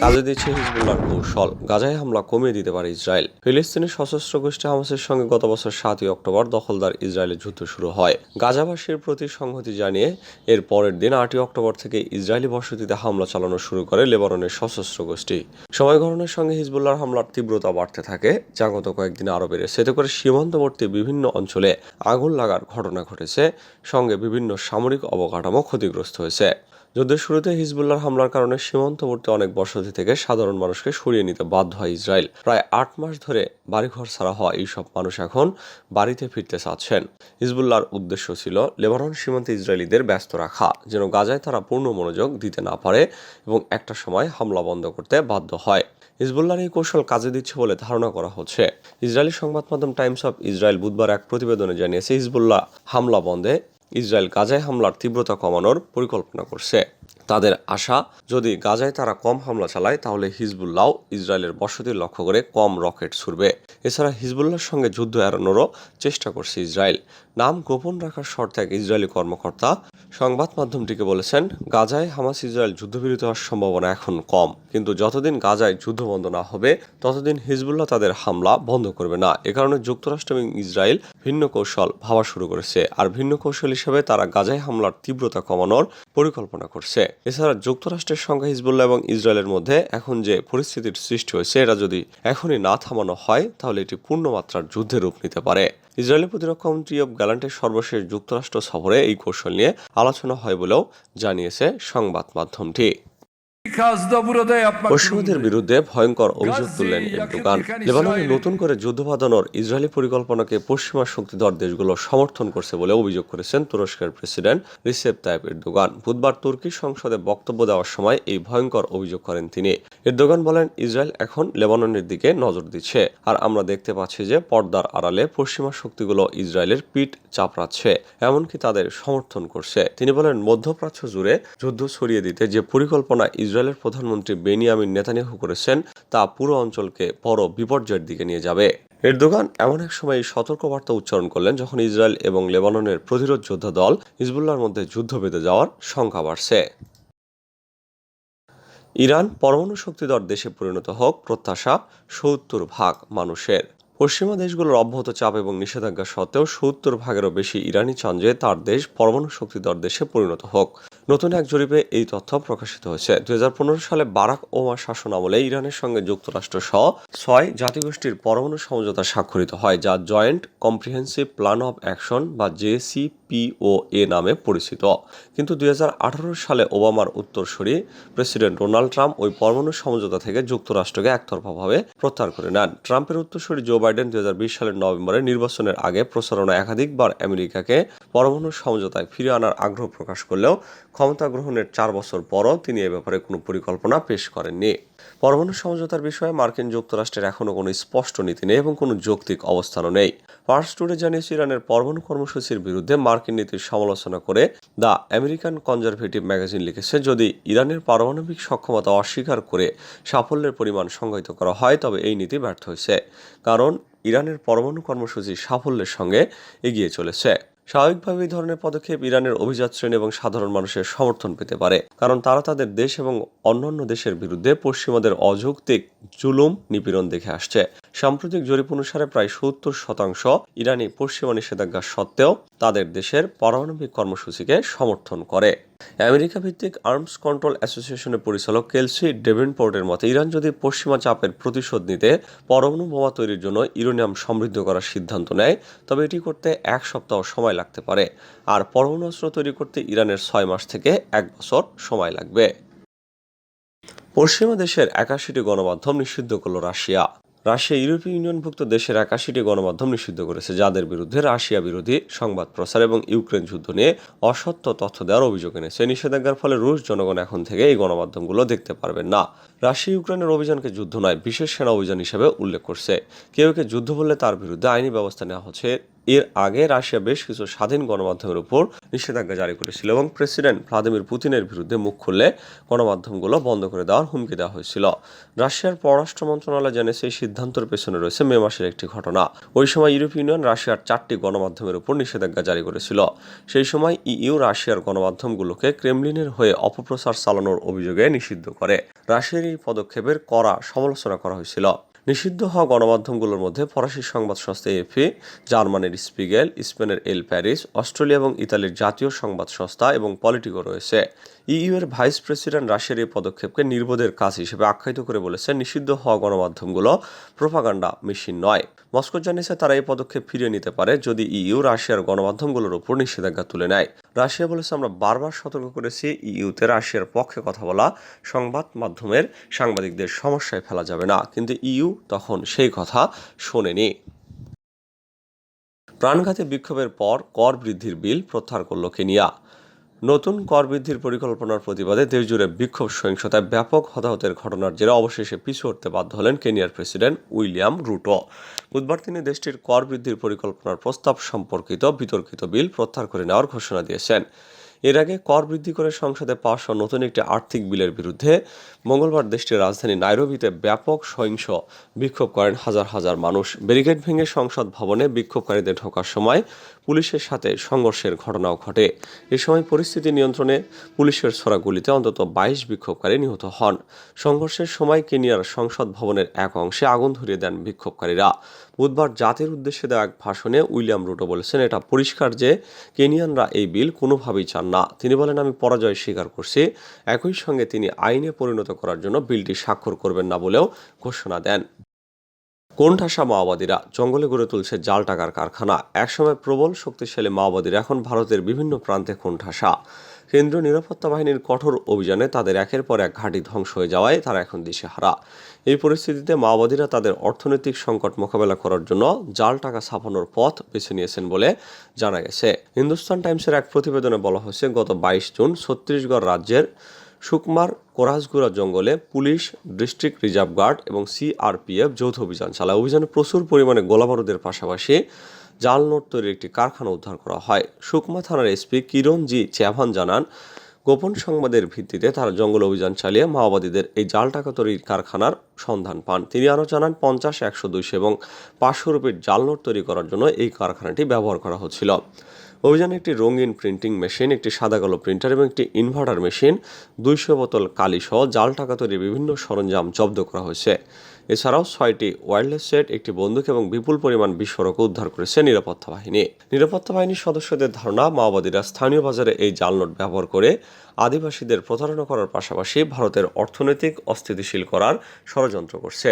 কাজে দিচ্ছে হিজবুল্লাহর কৌশল। গাজায় হামলা কমিয়ে দিতে পারে ইসরায়েল। ফিলিস্তিনের সশস্ত্র গোষ্ঠী হামাসের সঙ্গে গত বছর 7ই অক্টোবর দখলদার ইসরায়েলের যুদ্ধ শুরু হয়। গাজাবাসীর প্রতি সংহতি জানিয়ে এর পরের দিন 8ই অক্টোবর থেকে ইসরায়েলি বসতিতে হামলা চালানো শুরু করে লেবাননের সশস্ত্র গোষ্ঠী। সময় গণনার সঙ্গে হিজবুল্লাহর হামলার তীব্রতা বাড়তে থাকে, যা গত কয়েকদিনে আরও বেড়েছে। এতে করে সীমান্তবর্তী বিভিন্ন অঞ্চলে আগুন লাগার ঘটনা ঘটেছে, সঙ্গে বিভিন্ন সামরিক অবকাঠামো ক্ষতিগ্রস্ত হয়েছে। যুদ্ধের শুরুতে হিজবুল্লাহর হামলার কারণে সীমান্তবর্তী অনেক বসতি থেকে সাধারণ মানুষকে সরিয়ে নিতে বাধ্য হয় ইসরায়েল। প্রায় 8 মাস ধরে বাড়িঘর ছাড়া হওয়া এইসব মানুষ এখন বাড়িতে ফিরতে চাচ্ছেন। হিজবুল্লাহর উদ্দেশ্য ছিল লেবানন সীমান্তে ইসরায়েলিদের ব্যস্ত রাখা, যেন গাজায় তারা পূর্ণ মনোযোগ দিতে না পারে এবং একটা সময় হামলা বন্ধ করতে বাধ্য হয়। হিজবুল্লাহর এই কৌশল কাজে দিচ্ছে বলে ধারণা করা হচ্ছে। ইসরায়েলি সংবাদ মাধ্যম টাইমস অফ ইসরায়েল বুধবার এক প্রতিবেদনে জানিয়েছে, হিজবুল্লাহ হামলা বন্ধে ইসরায়েল গাজায় হামলার তীব্রতা কমানোর পরিকল্পনা করছে। তাদের আশা, যদি গাজায় তারা কম হামলা চালায় তাহলে হিজবুল্লাহ ইসরায়েলের বসতি লক্ষ্য করে কম রকেট ছুড়বে। এছাড়া হিজবুল্লাহর সঙ্গে যুদ্ধ এড়ানোরও চেষ্টা করছে ইসরায়েল। নাম গোপন রাখার শর্তে এক ইসরায়েলি কর্মকর্তা সংবাদ মাধ্যমটিকে বলেছেন, গাজায় হামাস ইসরায়েল যুদ্ধবিরতি হওয়ার সম্ভাবনা এখন কম, কিন্তু যতদিন গাজায় যুদ্ধ বন্ধ না হবে ততদিন হিজবুল্লাহ তাদের হামলা বন্ধ করবে না। এ কারণে যুক্তরাষ্ট্র এবং ইসরায়েল ভিন্ন কৌশল ভাবা শুরু করেছে, আর ভিন্ন কৌশল হিসেবে তারা গাজায় হামলার তীব্রতা কমানোর পরিকল্পনা করছে। এছাড়া যুক্তরাষ্ট্রের সঙ্গে হিজবুল্লাহ এবং ইসরায়েলের মধ্যে এখন যে পরিস্থিতির সৃষ্টি হয়েছে, এটা যদি এখনই না থামানো হয় তাহলে এটি পূর্ণমাত্রার যুদ্ধের রূপ নিতে পারে। ইসরায়েলের প্রতিরক্ষা মন্ত্রী ইয়োভ গ্যালান্টের সর্বশেষ যুক্তরাষ্ট্র সফরে এই কৌশল নিয়ে আলোচনা হয় বলেও জানিয়েছে সংবাদ মাধ্যমটি। পশ্চিমাদের বিরুদ্ধে ভয়ঙ্কর অভিযোগ তুললেন এরদোগান। লেবাননে নতুন করে যুদ্ধ বাঁধানোর ইসরায়েলি পরিকল্পনাকে পশ্চিমা শক্তিধর দেশগুলো সমর্থন করছে বলে অভিযোগ করেছেন তুরস্কের প্রেসিডেন্ট রিসেপ তাইপ এরদোগান। বুধবার তুর্কি সংসদে বক্তব্য দেওয়ার সময় এই ভয়ঙ্কর অভিযোগ করেন তিনি। এরদোগান বলেন, ইসরায়েল এখন লেবাননের দিকে নজর দিচ্ছে, আর আমরা দেখতে পাচ্ছি যে পর্দার আড়ালে পশ্চিমা শক্তিগুলো ইসরায়েলের পিঠ চাপড়াচ্ছে, এমনকি তাদের সমর্থন করছে। তিনি বলেন, মধ্যপ্রাচ্য জুড়ে যুদ্ধ ছড়িয়ে দিতে যে পরিকল্পনা ইসরায়েলের প্রধানমন্ত্রী বেনিয়ামিন নেতানিয়াহু করেছেন তা পুরো অঞ্চলকে বড় বিপর্যয়ের দিকে নিয়ে যাবে। এরদোগান এমন এক সময় এই সতর্কবার্তা উচ্চারণ করলেন যখন ইসরায়েল এবং লেবাননের প্রতিরোধ যোদ্ধা দল হিজবুল্লাহর মধ্যে যুদ্ধ বেঁধে যাওয়ার শঙ্কা বাড়ছে। ইরান পরমাণু শক্তিধর দেশে পরিণত হোক প্রত্যাশা ৭০% মানুষের। পশ্চিমা দেশগুলোর অব্যাহত চাপ এবং নিষেধাজ্ঞা সত্ত্বেও ৭০%-এরও বেশি ইরানি চান যে তার দেশ পরমাণু শক্তিধর দেশে পরিণত হোক। নতুন এক জরিপে এই তথ্য প্রকাশিত হয়েছে। 2015 সালে বারাক ওবামার শাসন আমলে ইরানের সঙ্গে যুক্তরাষ্ট্র সহ 6 জাতিগোষ্ঠীর পরমাণু সমঝোতা স্বাক্ষরিত হয়, যা joint comprehensive plan of action বা JCPOA নামে পরিচিত। কিন্তু 2018 সালে ওবামার উত্তরসূরি প্রেসিডেন্ট ডোনাল্ড ট্রাম্প ওই পরমাণু সমঝোতা থেকে যুক্তরাষ্ট্রকে একতরফাভাবে প্রত্যাহার করে নেন। ট্রাম্পের উত্তরসূরি জো বাইডেন 2020 সালের নভেম্বরে নির্বাচনের আগে প্রচারণা একাধিকবার আমেরিকাকে পরমাণু সমঝোতায় ফিরে আনার আগ্রহ প্রকাশ করলেও ক্ষমতা গ্রহণের 4 বছর পরও তিনি এ ব্যাপারে কোনো পরিকল্পনা পেশ করেননি। পরমাণু সমঝোতার বিষয়ে মার্কিন যুক্তরাষ্ট্রের এখনও কোনো স্পষ্ট নীতি নেই এবং কোনো যৌক্তিক অবস্থানও নেই। ফার্স টুডে জানিয়েছে, ইরানের পরমাণু কর্মসূচির বিরুদ্ধে মার্কিন নীতির সমালোচনা করে দ্য আমেরিকান কনজারভেটিভ ম্যাগাজিন লিখেছে, যদি ইরানের পারমাণবিক সক্ষমতা অস্বীকার করে সাফল্যের পরিমাণ সংজ্ঞায়িত করা হয় তবে এই নীতি ব্যর্থ হয়েছে, কারণ ইরানের পরমাণু কর্মসূচি সাফল্যের সঙ্গে এগিয়ে চলেছে। স্বাভাবিকভাবে এই ধরনের পদক্ষেপ ইরানের অভিজাত শ্রেণী এবং সাধারণ মানুষের সমর্থন পেতে পারে, কারণ তারা তাদের দেশ এবং অন্যান্য দেশের বিরুদ্ধে পশ্চিমাদের অযৌক্তিক জুলুম নিপীড়ন দেখে আসছে। সাম্প্রতিক জরিপ অনুসারে প্রায় 70% ইরানি পশ্চিমা নিষেধাজ্ঞা সত্ত্বেও তাদের দেশের পারমাণবিক কর্মসূচিকে সমর্থন করে। আমেরিকা ভিত্তিক আর্মস কন্ট্রোল অ্যাসোসিয়েশনের পরিচালক কেলসি ডেভেনপোর্টের মতে, ইরান যদি পশ্চিমা চাপের প্রতিশোধ নিতে পরমাণু বোমা তৈরির জন্য ইউরেনিয়াম সমৃদ্ধ করার সিদ্ধান্ত নেয় তবে এটি করতে 1 সপ্তাহ সময় লাগতে পারে, আর পরমাণু অস্ত্র তৈরি করতে ইরানের 6 মাস থেকে 1 বছর সময় লাগবে। পশ্চিমা দেশের 81টি গণমাধ্যম নিষিদ্ধ করল রাশিয়া। রাশিয়া ইউরোপীয় ইউনিয়নভুক্ত দেশের 81টি গণমাধ্যম নিষিদ্ধ করেছে, যাদের বিরুদ্ধে রাশিয়া বিরোধী সংবাদ প্রচার এবং ইউক্রেন যুদ্ধ নিয়ে অসত্য তথ্য দেওয়ার অভিযোগ এনেছে। নিষেধাজ্ঞার ফলে রুশ জনগণ এখন থেকে এই গণমাধ্যমগুলো দেখতে পারবেন না। রাশিয়া ইউক্রেনের অভিযানকে যুদ্ধ নয়, বিশেষ সেনা অভিযান হিসেবে উল্লেখ করছে। কেউ যুদ্ধ বললে তার বিরুদ্ধে আইনি ব্যবস্থা নেওয়া হচ্ছে এর আগে রাশিয়া বেশ কিছু স্বাধীন গণমাধ্যমের উপর নিষেধাজ্ঞা জারি করেছিল এবং প্রেসিডেন্ট ভ্লাদিমির পুতিনের বিরুদ্ধে মুখ খুললে গণমাধ্যমগুলো বন্ধ করে দেওয়ার হুমকি দেওয়া হয়েছিল। রাশিয়ার পররাষ্ট্র মন্ত্রণালয় জানিয়েছে এই সিদ্ধান্তের পেছনে রয়েছে মে মাসের একটি ঘটনা। ওই সময় ইউরোপীয় ইউনিয়ন রাশিয়ার 4টি গণমাধ্যমের উপর নিষেধাজ্ঞা জারি করেছিল। সেই সময় ইইউ রাশিয়ার গণমাধ্যমগুলোকে ক্রেমলিনের হয়ে অপপ্রচার চালানোর অভিযোগে নিষিদ্ধ করে। রাশিয়ার এই পদক্ষেপের কড়া সমালোচনা করা হয়েছিল। নিষিদ্ধ হওয়া গণমাধ্যমগুলোর মধ্যে ফরাসি সংবাদ সংস্থা এএফপি, জার্মানির স্পিগেল, স্পেনের এল প্যারিস, অস্ট্রেলিয়া এবং ইতালির জাতীয় সংবাদ সংস্থা এবং পলিটিকো রয়েছে। ইইউ এর ভাইস প্রেসিডেন্ট রাশিয়ার এই পদক্ষেপকে নির্বোধের কাজ হিসেবে আখ্যায়িত করে বলেছেন, নিষিদ্ধ হওয়া গণমাধ্যমগুলো প্রোপাগান্ডা মেশিন নয়। মস্কো জানিয়েছে তারা এই পদক্ষেপ ফিরিয়ে নিতে পারে যদি ইইউ রাশিয়ার গণমাধ্যমগুলোর উপর নিষেধাজ্ঞা তুলে নেয়। রাশিয়া বলেছে, আমরা বারবার সতর্ক করেছি, ইইউতে রাশিয়ার পক্ষে কথা বলা সংবাদ মাধ্যমের সাংবাদিকদের সমস্যায় ফেলা যাবে না, কিন্তু ইইউ তখন সেই কথা শোনেনি। প্রাণঘাতী বিক্ষোভের পর কর বৃদ্ধির বিল প্রত্যাহার করল কেনিয়া। নতুন কর বৃদ্ধির পরিকল্পনার প্রতিবাদে দেশজুড়ে বিক্ষোভ সহিংসতায় ব্যাপক হতাহতের ঘটনার জেরে অবশেষে পিছু হটতে বাধ্য হলেন কেনিয়ার প্রেসিডেন্ট উইলিয়াম রুটো। বুধবার তিনি দেশটির কর বৃদ্ধির পরিকল্পনার প্রস্তাব সম্পর্কিত বিতর্কিত বিল প্রত্যাহার করে নেওয়ার ঘোষণা দিয়েছেন। এর আগে কর বৃদ্ধি করে সংসদে পাশ হওয়া নতুন একটি আর্থিক বিলের বিরুদ্ধে মঙ্গলবার দেশটির রাজধানী নাইরোবিতে ব্যাপক সহিংস বিক্ষোভ করেন হাজার হাজার মানুষ। ব্যারিকেড ভেঙে সংসদ ভবনে বিক্ষোভকারীদের ঢোকার সময় পুলিশের সাথে সংঘর্ষের ঘটনাও ঘটে। এ সময় পরিস্থিতি নিয়ন্ত্রণে পুলিশের ছোড়া গুলিতে অন্তত 22 বিক্ষোভকারী নিহত হন। সংঘর্ষের সময় কেনিয়ার সংসদ ভবনের এক অংশে আগুন ধরিয়ে দেন বিক্ষোভকারীরা। বুধবার জাতির উদ্দেশ্যে দেওয়া এক ভাষণে উইলিয়াম রুটো বলেছেন, এটা পরিষ্কার যে কেনিয়ানরা এই বিল কোনোভাবেই চান না। তিনি বলেন, আমি পরাজয় স্বীকার করছি। একই সঙ্গে তিনি আইনে পরিণত করার জন্য বিলটি স্বাক্ষর করবেন না বলেও ঘোষণা দেন। কোণঠাসা মাওবাদীরা জঙ্গলে গড়ে তুলছে জাল টাকার কারখানা। একসময় প্রবল শক্তিশালী মাওবাদীরা এখন ভারতের বিভিন্ন প্রান্তে কোণঠাসা। কেন্দ্রীয় নিরাপত্তা বাহিনীর কঠোর অভিযানে তাদের একের পর এক ঘাঁটি ধ্বংস হয়ে যাওয়ায় তারা এখন দিশেহারা। এই পরিস্থিতিতে মাওবাদীরা তাদের অর্থনৈতিক সংকট মোকাবেলা করার জন্য জাল টাকা ছাপানোর পথ বেছে নিয়েছেন বলে জানা গেছে। হিন্দুস্তান টাইমসের এক প্রতিবেদনে বলা হয়েছে, গত 22 জুন ছত্তিশগড় রাজ্যের সুকমার কোরাসগুড়া জঙ্গলে পুলিশ, ডিস্ট্রিক্ট রিজার্ভ গার্ড এবং সিআরপিএফ যৌথ অভিযান চালায়। অভিযানে প্রচুর পরিমাণে গোলাবারুদের পাশাপাশি জাল নোট তৈরির একটি কারখানা উদ্ধার করা হয়। সুকমা থানার এসপি কিরণ জি চ্যাভান জানান, গোপন সংবাদের ভিত্তিতে তারা জঙ্গল অভিযান চালিয়ে মাওবাদীদের এই জাল টাকা তৈরির কারখানার সন্ধান পান। তিনি আরও জানান, 50, 100, 200 এবং 500 রুপির জাল নোট তৈরি করার জন্য এই কারখানাটি ব্যবহার করা হচ্ছিল। অভিযানে একটি রঙিন প্রিন্টিং মেশিন, একটি সাদা কালো প্রিন্টার এবং একটি ইনভার্টার মেশিন, 200 বোতল কালিসহ জাল টাকা তৈরির বিভিন্ন সরঞ্জাম জব্দ করা হয়েছে। এছাড়াও 6টি ওয়্যারলেস সেট, একটি বন্দুক এবং বিপুল পরিমাণ বিস্ফোরক উদ্ধার করেছে নিরাপত্তা বাহিনী। নিরাপত্তা বাহিনীর সদস্যদের ধারণা, মাওবাদীরা স্থানীয় বাজারে এই জাল নোট ব্যবহার করে আদিবাসীদের প্রতারণা করার পাশাপাশি ভারতের অর্থনৈতিক অস্থিতিশীল করার ষড়যন্ত্র করছে।